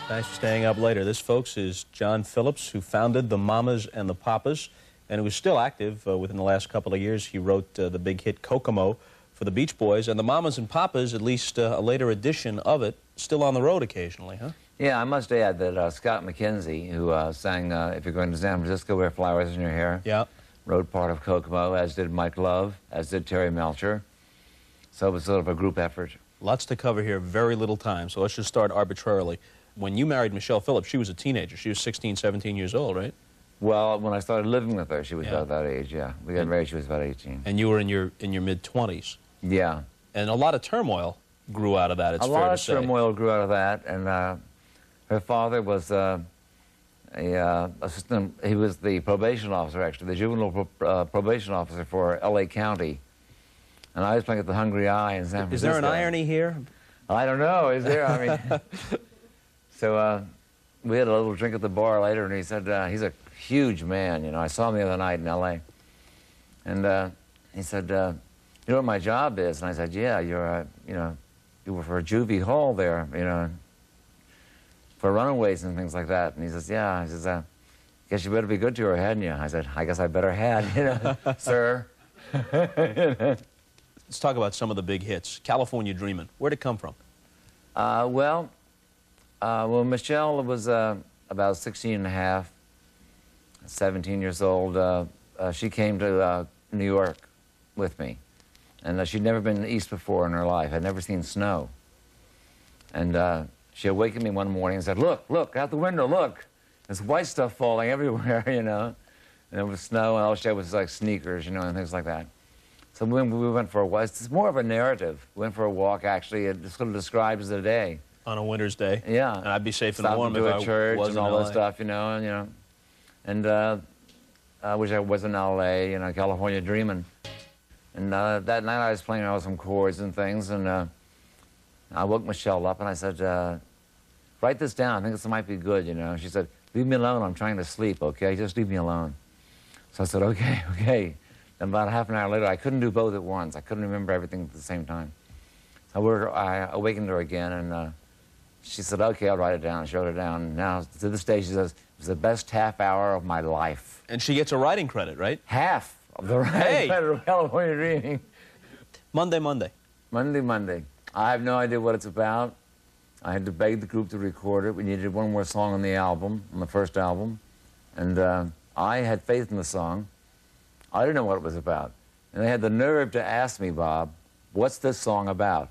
Thanks for staying up later. This, folks, is John Phillips, who founded the Mamas and the Papas, and who is still active. Within the last couple of years, he wrote the big hit Kokomo for the Beach Boys, and the Mamas and Papas, at least a later edition of it, still on the road occasionally, huh? Yeah, I must add that Scott McKenzie, who sang If You're Going to San Francisco, Wear Flowers in Your Hair, yeah, wrote part of Kokomo, as did Mike Love, as did Terry Melcher. So it was sort of a group effort. Lots to cover here, very little time, so let's just start arbitrarily. When you married Michele Phillips, she was a teenager. She was 16, 17 years old, right? Well, when I started living with her, she was about that age, yeah. We got married, she was about 18. And you were in your mid-20s. Yeah. And a lot of turmoil grew out of that, it's fair to say. A lot of turmoil grew out of that, and her father was assistant, he was the probation officer, actually, the juvenile probation officer for L.A. County. And I was playing at the Hungry Eye in San Francisco. Is there an irony here? I don't know, is there? I mean... So we had a little drink at the bar later, and he said, he's a huge man, you know. I saw him the other night in L.A. And he said, you know what my job is? And I said, yeah, you're, you know, you were for a juvie hall there, you know, for runaways and things like that. And he says, yeah. He says, guess you better be good to her, hadn't you? I said, I guess I better had, you know, sir. Let's talk about some of the big hits. California Dreamin'. Where'd it come from? Well, Michele was about 16 and a half, 17 years old. She came to New York with me. And she'd never been east before in her life. I'd never seen snow. And she awakened me one morning and said, look, look, out the window, look. There's white stuff falling everywhere, you know. And it was snow, and all she had was like sneakers, you know, and things like that. So we went for a walk. It's more of a narrative. We went for a walk, actually. It sort of describes the day. On a winter's day. Yeah. And I'd be safe and warm if I wasn't in LA. Church and all that stuff, you know, and I wish I was in LA, you know, California dreaming. And that night I was playing out some chords and things, and I woke Michele up and I said, write this down, I think this might be good, you know. She said, leave me alone, I'm trying to sleep, okay? Just leave me alone. So I said, okay, okay. And about half an hour later, I couldn't do both at once. I couldn't remember everything at the same time. So I awakened her again, and she said, okay, I'll write it down. She wrote it down. Now, to this day, she says, it was the best half hour of my life. And she gets a writing credit, right? Half of the writing credit of California Dreaming. Monday, Monday. Monday, Monday. I have no idea what it's about. I had to beg the group to record it. We needed one more song on the album, on the first album. And I had faith in the song. I didn't know what it was about. And they had the nerve to ask me, Bob, what's this song about?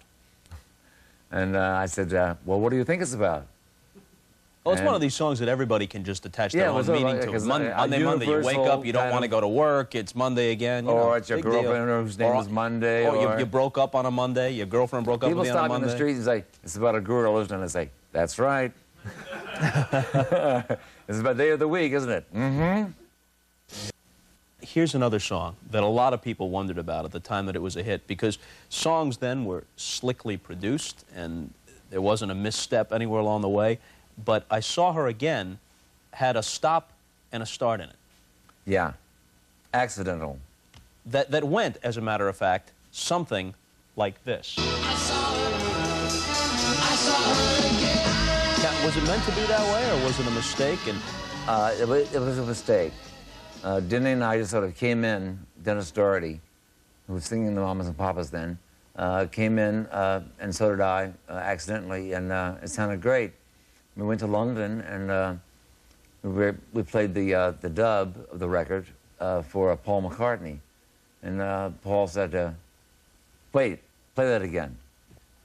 And I said, well, what do you think it's about? Well, it's one of these songs that everybody can just attach their own meaning to. Monday, you wake up, you don't want to go to work, it's Monday again. You know, it's your girlfriend whose name is Monday. Or you broke up on a Monday, your girlfriend broke up with you on a Monday. People stop in the street and say, it's about a girl, isn't it? And I say, that's right. It's about day of the week, isn't it? Mm-hmm. Here's another song that a lot of people wondered about at the time that it was a hit, because songs then were slickly produced and there wasn't a misstep anywhere along the way. But I Saw Her Again had a stop and a start in it. Yeah. Accidental. That went, as a matter of fact, something like this. I saw her again. Now, was it meant to be that way, or was it a mistake? And it was a mistake. Denny and I just sort of came in, Dennis Doherty, who was singing the Mamas and Papas then, came in, and so did I, accidentally, and it sounded great. We went to London, and we played the dub of the record for Paul McCartney. And Paul said, wait, play that again.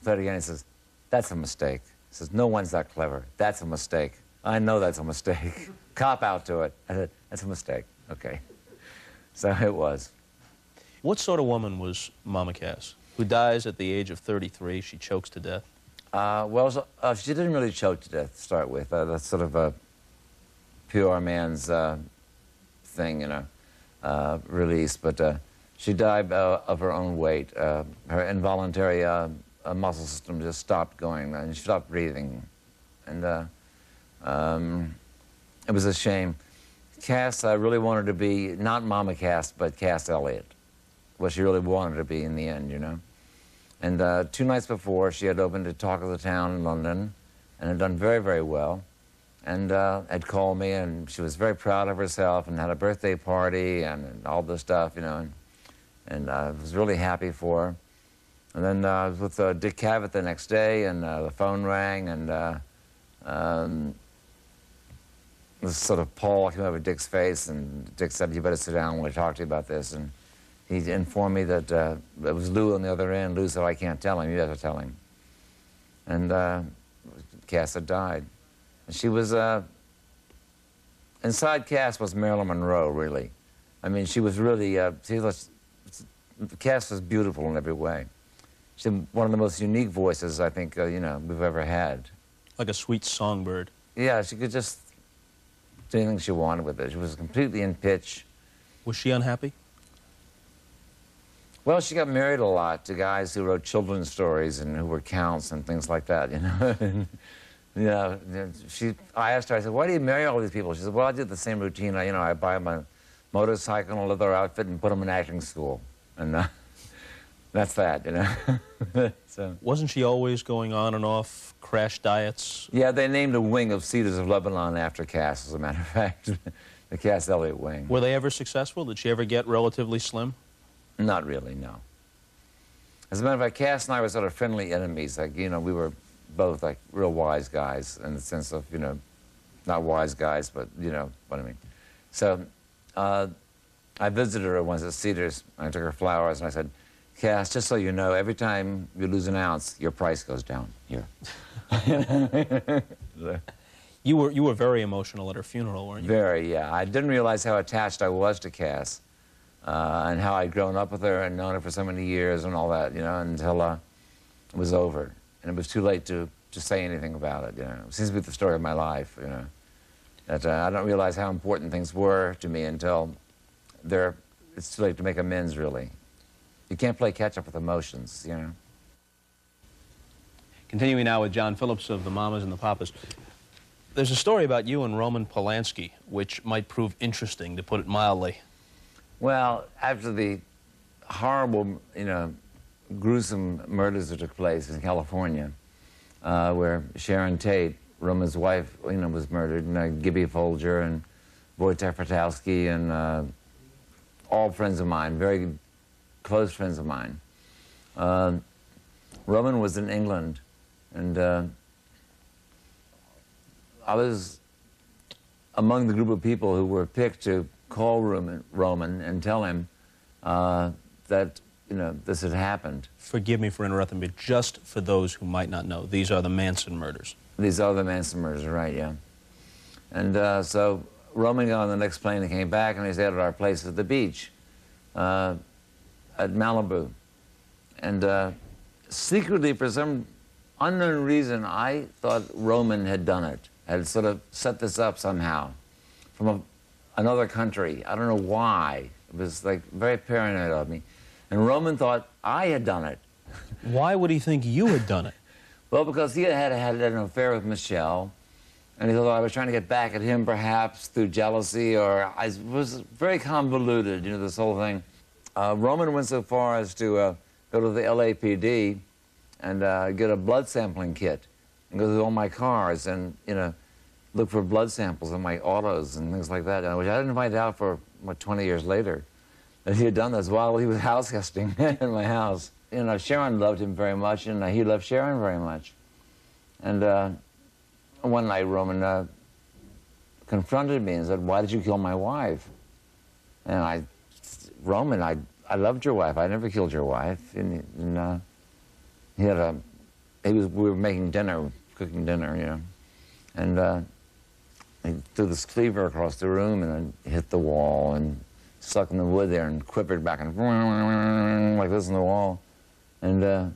Play it again. He says, that's a mistake. He says, no one's that clever. That's a mistake. I know that's a mistake. Cop out to it. I said, that's a mistake. Okay. So it was. What sort of woman was Mama Cass, who dies at the age of 33? She chokes to death. Well, she didn't really choke to death to start with. That's sort of a pure man's thing, you know, release. But she died of her own weight. Her involuntary muscle system just stopped going, and she stopped breathing. And it was a shame. Cass really wanted to be, not Mama Cass, but Cass Elliot. What she really wanted to be in the end, you know. And 2 nights before, she had opened a Talk of the Town in London, and had done very, very well. And had called me, and she was very proud of herself, and had a birthday party, and all this stuff, you know. And I was really happy for her. And then I was with Dick Cavett the next day, and the phone rang, and this sort of Paul came over Dick's face, and Dick said, "You better sit down, I want to talk to you about this." And he informed me that it was Lou on the other end. Lou said, "I can't tell him, you have to tell him." And Cass had died. And she was, inside Cass was Marilyn Monroe, really. I mean, she was really, Cass was beautiful in every way. She had one of the most unique voices, I think, you know, we've ever had. Like a sweet songbird. Yeah, she could just do anything she wanted with it. She was completely in pitch. Was she unhappy? Well, she got married a lot to guys who wrote children's stories and who were counts and things like that, you know. And, you know, I asked her, I said, "Why do you marry all these people?" She said, "Well, I did the same routine. You know, I buy them a motorcycle and a leather outfit and put them in acting school. And that's that, you know." So. Wasn't she always going on and off crash diets? Yeah, they named a wing of Cedars of Lebanon after Cass, as a matter of fact. The Cass Elliot wing. Were they ever successful? Did she ever get relatively slim? Not really, no. As a matter of fact, Cass and I were sort of friendly enemies. Like, you know, we were both like real wise guys in the sense of, you know, not wise guys, but you know what I mean. So I visited her once at Cedars. I took her flowers, and I said, "Cass, just so you know, every time you lose an ounce, your price goes down here." You were very emotional at her funeral, weren't you? Very, yeah. I didn't realize how attached I was to Cass, and how I'd grown up with her and known her for so many years and all that, you know, until it was over. And it was too late to say anything about it, you know. It seems to be the story of my life, you know. That I don't realize how important things were to me until it's too late to make amends, really. You can't play catch-up with emotions, you know. Continuing now with John Phillips of the Mamas and the Papas. There's a story about you and Roman Polanski, which might prove interesting, to put it mildly. Well, after the horrible, you know, gruesome murders that took place in California, where Sharon Tate, Roman's wife, you know, was murdered, and Gibby Folger and Wojtek Frotowski, and all friends of mine, very close friends of mine. Roman was in England, and I was among the group of people who were picked to call Roman and tell him that, you know, this had happened. Forgive me for interrupting, but just for those who might not know, these are the Manson murders. These are the Manson murders, right, yeah. And so Roman got on the next plane and came back, and he stayed at our place at the beach at Malibu. And secretly, for some unknown reason, I thought Roman had done it, had sort of set this up somehow from another country. I don't know why. It was like very paranoid of me. And Roman thought I had done it. Why would he think you had done it? Well, because he had an affair with Michele, and he thought I was trying to get back at him perhaps through jealousy, or I was very convoluted, you know, this whole thing. Roman went so far as to go to the LAPD and get a blood sampling kit and go through all my cars and, you know, look for blood samples in my autos and things like that, which I didn't find out for, what, 20 years later, that he had done this while he was house guesting in my house. You know, Sharon loved him very much, and he loved Sharon very much. And one night, Roman confronted me and said, "Why did you kill my wife?" And Roman, I loved your wife. I never killed your wife. And we were making dinner, cooking dinner, you know. And he threw this cleaver across the room and then hit the wall and stuck in the wood there and quivered back and like this in the wall. And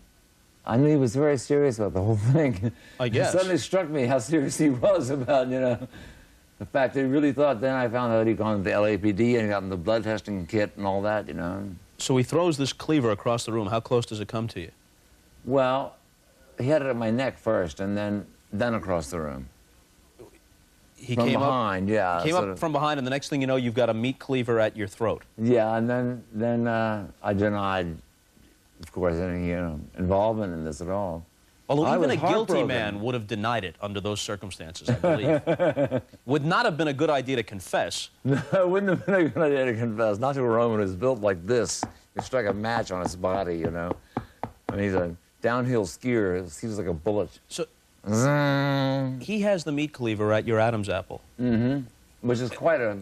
I knew he was very serious about the whole thing. I guess. It suddenly struck me how serious he was about, you know, the fact that he really thought. Then I found out he'd gone to the LAPD and gotten the blood testing kit and all that, you know. So he throws this cleaver across the room. How close does it come to you? Well, he had it at my neck first, and then across the room. He from came behind, up, yeah. Came up from behind, and the next thing you know, you've got a meat cleaver at your throat. Yeah, and then I denied, of course, any involvement in this at all. Although I even was a guilty heartbroken. man would have denied it under those circumstances, I believe. Would not have been a good idea to confess. No, it wouldn't have been a good idea to confess. Not to a Roman who's built like this. You strike a match on his body, you know. I mean, he's a downhill skier. It seems like a bullet. So Zing. he has the meat cleaver at your Adam's apple. Mm-hmm. Which is quite a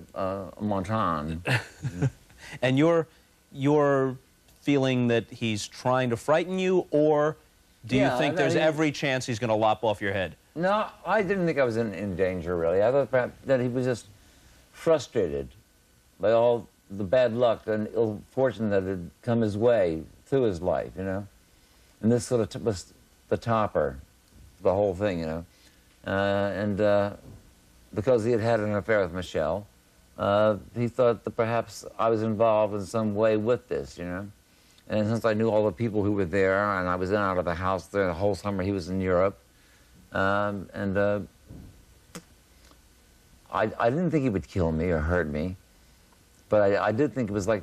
montagne. And you're feeling that he's trying to frighten you, or do you think there's every chance he's going to lop off your head? No, I didn't think I was in danger, really. I thought perhaps that he was just frustrated by all the bad luck and ill fortune that had come his way through his life, you know. And this sort of was the topper, the whole thing, you know. Because he had had an affair with Michele, he thought that perhaps I was involved in some way with this, you know. And since I knew all the people who were there, and I was in and out of the house there the whole summer, he was in Europe. I didn't think he would kill me or hurt me, but I did think it was like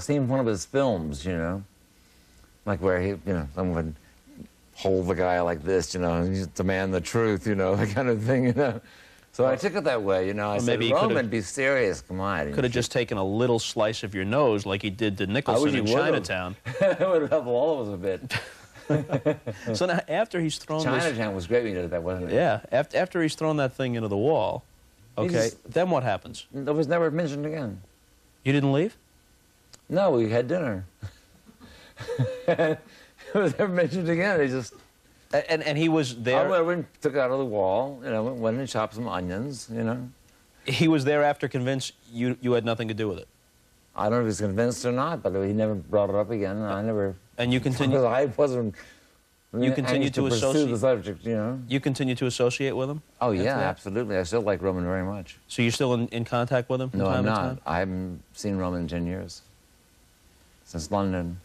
seeing one of his films, you know, like where he, you know, someone would hold the guy like this, you know, and demand the truth, you know, that kind of thing, you know. So I took it that way, you know. I said, Roman, be serious, come on. Could have just taken a little slice of your nose like he did to Nicholson in Chinatown. It would have helped all of us a bit. So now, after he's thrown Chinatown was great when you did that, wasn't it? Yeah, after he's thrown that thing into the wall, okay, then what happens? It was never mentioned again. You didn't leave? No, we had dinner. It was never mentioned again. He just... And he was there... I went and took it out of the wall, you know, went and chopped some onions, you know. He was there after convinced you had nothing to do with it? I don't know if he was convinced or not, but he never brought it up again, and I never... And you continue... Because I wasn't... You continue to pursue the subject, you know. You continue to associate with him? Oh, yeah, absolutely. I still like Roman very much. So you're still in contact with him from No, time I'm to not. time? I haven't seen Roman in 10 years. Since London.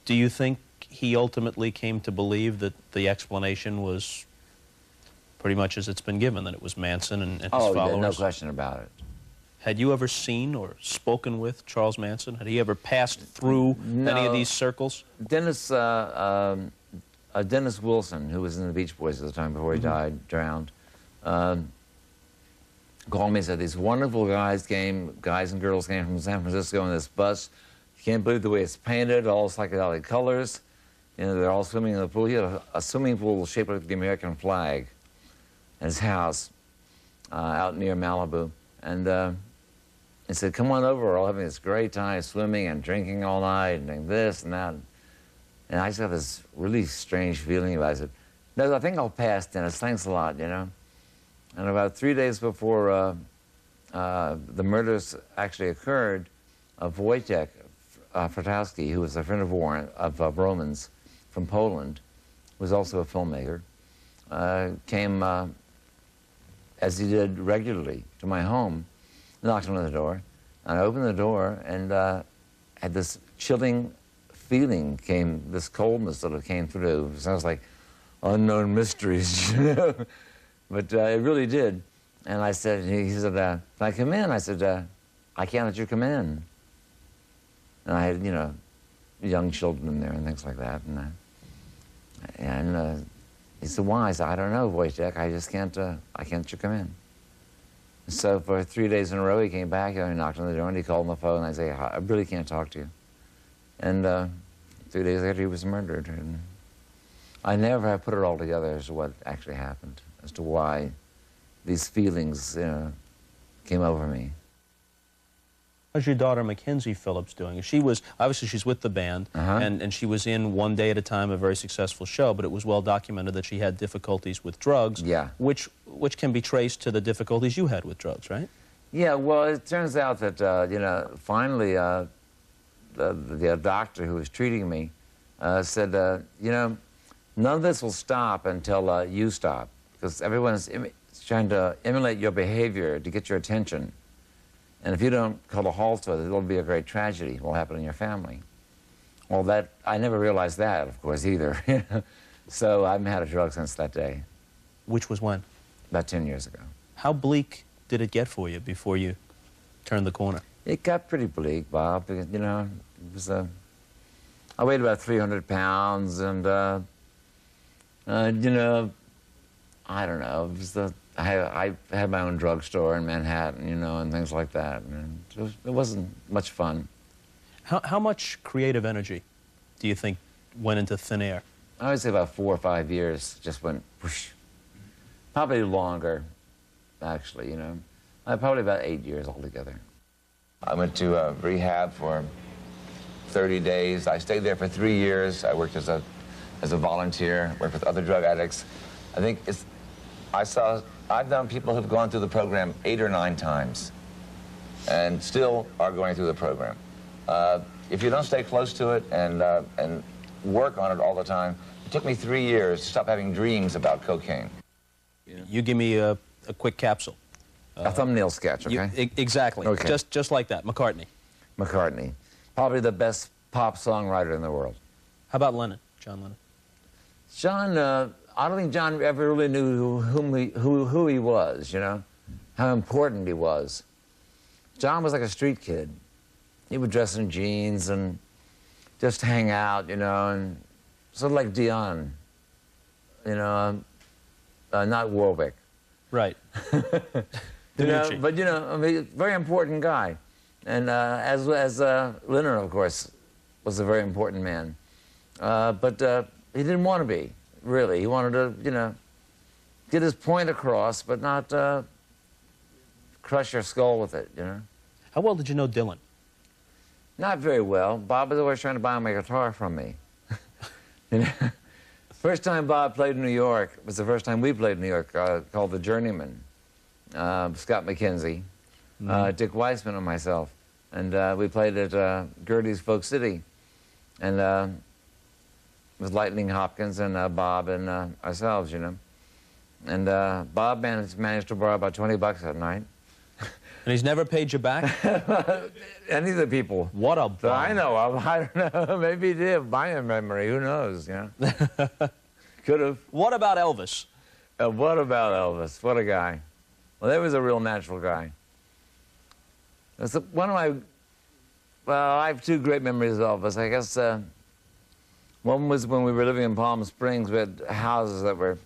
Do you think he ultimately came to believe that the explanation was pretty much as it's been given, that it was Manson and his followers? Oh, yeah, no question about it. Had you ever seen or spoken with Charles Manson? Had he ever passed through any of these circles? Dennis Wilson, who was in the Beach Boys at the time before he died, drowned, called me and said, these wonderful guys and girls came from San Francisco in this bus. You can't believe the way it's painted, all psychedelic colors. You know, they're all swimming in the pool. He had a swimming pool shaped like the American flag in his house out near Malibu. And he said, come on over, we're all having this great time swimming and drinking all night and doing this and that. And I just got this really strange feeling about it. I said, no, I think I'll pass, Dennis. Thanks a lot, you know. And about 3 days before the murders actually occurred, Wojciech Frotowski, who was a friend of Roman's from Poland, was also a filmmaker, came, as he did regularly, to my home, knocked on the door, and I opened the door and had this chilling feeling this coldness sort of came through. It sounds like unknown mysteries, you know. But it really did. And I said, he said, can I come in? I said, I can't let you come in. And I had, you know, young children in there and things like that. And he said, why? I said, I don't know, Wojciech, I just can't, I can't let you come in. So for 3 days in a row, he came back and he knocked on the door and he called on the phone and I said, I really can't talk to you. And 3 days later, he was murdered. And I never have put it all together as to what actually happened, as to why these feelings, you know, came over me. How's your daughter, Mackenzie Phillips, doing? She was, obviously she's with the band, and she was in One Day at a Time, a very successful show, but it was well documented that she had difficulties with drugs, which can be traced to the difficulties you had with drugs, right? Yeah, well, it turns out that, you know, finally, the doctor who was treating me said, you know, none of this will stop until you stop, because everyone's trying to emulate your behavior to get your attention. And if you don't call a halt to it, it'll be a great tragedy. It will happen in your family. Well, I never realized that, of course, either. So I haven't had a drug since that day. Which was when? About 10 years ago. How bleak did it get for you before you turned the corner? It got pretty bleak, Bob, because, you know, it was I weighed about 300 pounds, and You know, I don't know. It was I had my own drugstore in Manhattan, you know, and things like that. And it wasn't much fun. How much creative energy do you think went into thin air? I would say about 4 or 5 years just went whoosh. Probably longer, actually, you know. Probably about 8 years altogether. I went to rehab for 30 days. I stayed there for 3 years. I worked as a volunteer, worked with other drug addicts. I think I've known people who've gone through the program 8 or 9 times and still are going through the program. If you don't stay close to it and work on it all the time, it took me 3 years to stop having dreams about cocaine. You give me a quick capsule. A thumbnail sketch, okay? Exactly. Okay. Just like that. McCartney. McCartney. Probably the best pop songwriter in the world. How about Lennon? John Lennon. John, I don't think John ever really knew who he was, you know, how important he was. John was like a street kid. He would dress in jeans and just hang out, you know, and sort of like Dion, you know, not Warwick. Right. You know, but, you know, I mean, very important guy. And as Lennon, of course, was a very important man. But he didn't want to be, really. He wanted to, you know, get his point across, but not crush your skull with it, you know. How well did you know Dylan? Not very well. Bob was always trying to buy my guitar from me. You know? First time Bob played in New York was the first time we played in New York, called The Journeyman. Scott McKenzie, Dick Weissman, and myself. And we played at Gertie's Folk City. And it was Lightning Hopkins and Bob and ourselves, you know. And Bob managed to borrow about 20 bucks that night. And he's never paid you back? Any of the people. What a that I know of. I don't know. Maybe he did. My memory. Who knows, you know. Could have. What about Elvis? What about Elvis? What a guy. Well, that was a real natural guy. That's one of my... Well, I have 2 great memories of Elvis. I guess one was when we were living in Palm Springs. We had houses that were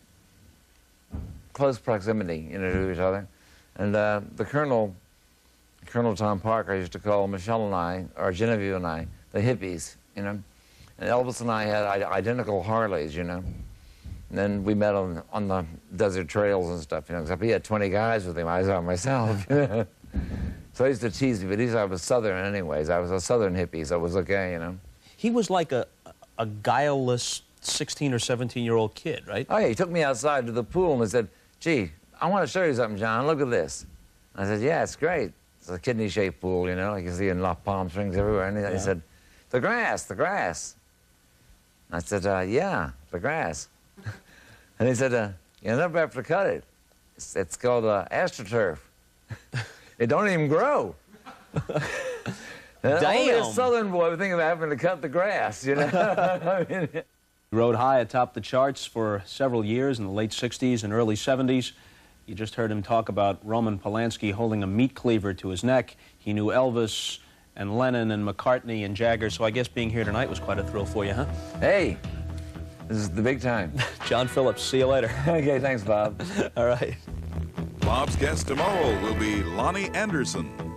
close proximity, you know, to each other. And the Colonel Tom Parker used to call Michele and I, or Genevieve and I, the hippies, you know. And Elvis and I had identical Harleys, you know. And then we met on the desert trails and stuff, you know, except he had 20 guys with him. I was on myself. So I used to tease me, but I was Southern anyways. I was a Southern hippie, so it was okay, you know. He was like a guileless 16 or 17-year-old kid, right? Oh, yeah, he took me outside to the pool and he said, gee, I want to show you something, John. Look at this. I said, yeah, it's great. It's a kidney-shaped pool, you know, like you see in Palm Springs everywhere. And he said, the grass, the grass. I said, yeah, the grass. And he said, you never have to cut it. It's called AstroTurf. It don't even grow. Damn. Only a Southern boy would think of having to cut the grass, you know. I mean, he rode high atop the charts for several years in the late 60s and early 70s. You just heard him talk about Roman Polanski holding a meat cleaver to his neck. He knew Elvis and Lennon and McCartney and Jagger, so I guess being here tonight was quite a thrill for you, huh? Hey, this is the big time. John Phillips, see you later. Okay, thanks, Bob. All right. Bob's guest tomorrow will be Lonnie Anderson.